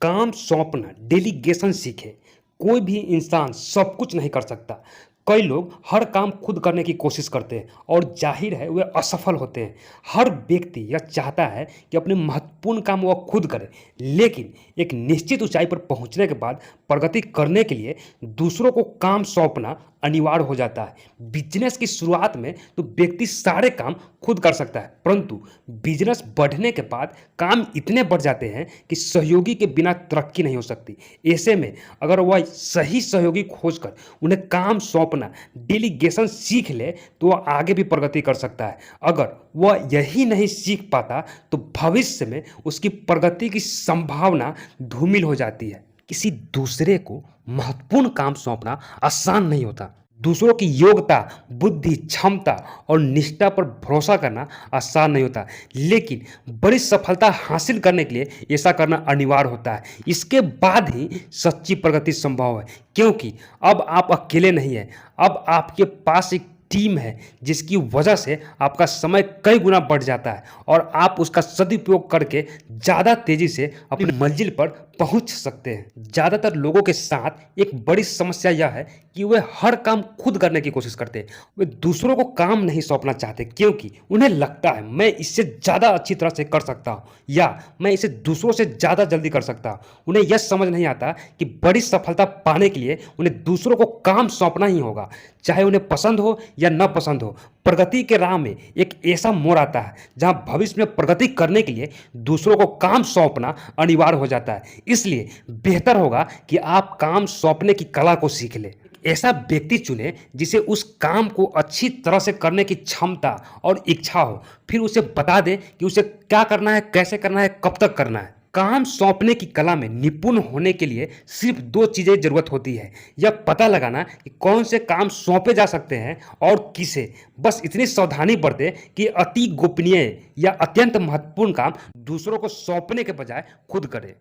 काम सौंपना, डेलीगेशन सीखे। कोई भी इंसान सब कुछ नहीं कर सकता। कई लोग हर काम खुद करने की कोशिश करते हैं और जाहिर है वे असफल होते हैं। हर व्यक्ति यह चाहता है कि अपने महत्वपूर्ण काम वह खुद करे, लेकिन एक निश्चित ऊंचाई पर पहुंचने के बाद प्रगति करने के लिए दूसरों को काम सौंपना अनिवार्य हो जाता है। बिजनेस की शुरुआत में तो व्यक्ति सारे काम खुद कर सकता है, परंतु बिजनेस बढ़ने के बाद काम इतने बढ़ जाते हैं कि सहयोगी के बिना तरक्की नहीं हो सकती। ऐसे में अगर वह सही सहयोगी खोजकर उन्हें काम सौंपना, डेलीगेशन सीख ले तो वह आगे भी प्रगति कर सकता है। अगर वह यही नहीं सीख पाता तो भविष्य में उसकी प्रगति की संभावना धूमिल हो जाती है। किसी दूसरे को महत्वपूर्ण काम सौंपना आसान नहीं होता। दूसरों की योग्यता, बुद्धि, क्षमता और निष्ठा पर भरोसा करना आसान नहीं होता, लेकिन बड़ी सफलता हासिल करने के लिए ऐसा करना अनिवार्य होता है। इसके बाद ही सच्ची प्रगति संभव है, क्योंकि अब आप अकेले नहीं हैं। अब आपके पास एक टीम है जिसकी वजह से आपका समय कई गुना बढ़ जाता है और आप उसका सदुपयोग करके ज़्यादा तेजी से अपनी मंजिल पर पहुंच सकते हैं। ज़्यादातर लोगों के साथ एक बड़ी समस्या यह है कि वे हर काम खुद करने की कोशिश करते हैं। वे दूसरों को काम नहीं सौंपना चाहते, क्योंकि उन्हें लगता है मैं इससे ज़्यादा अच्छी तरह से कर सकता हूँ या मैं इसे दूसरों से ज़्यादा जल्दी कर सकता हूँ। उन्हें यह समझ नहीं आता कि बड़ी सफलता पाने के लिए उन्हें दूसरों को काम सौंपना ही होगा, चाहे उन्हें पसंद हो या न पसंद हो। प्रगति के राह में एक ऐसा मोड़ आता है जहां भविष्य में प्रगति करने के लिए दूसरों को काम सौंपना अनिवार्य हो जाता है। इसलिए बेहतर होगा कि आप काम सौंपने की कला को सीख लें। ऐसा व्यक्ति चुने जिसे उस काम को अच्छी तरह से करने की क्षमता और इच्छा हो। फिर उसे बता दे कि उसे क्या करना है, कैसे करना है, कब तक करना है। काम सौंपने की कला में निपुण होने के लिए सिर्फ दो चीज़ें जरूरत होती है। यह पता लगाना कि कौन से काम सौंपे जा सकते हैं और किसे। बस इतनी सावधानी बरतें कि अति गोपनीय या अत्यंत महत्वपूर्ण काम दूसरों को सौंपने के बजाय खुद करें।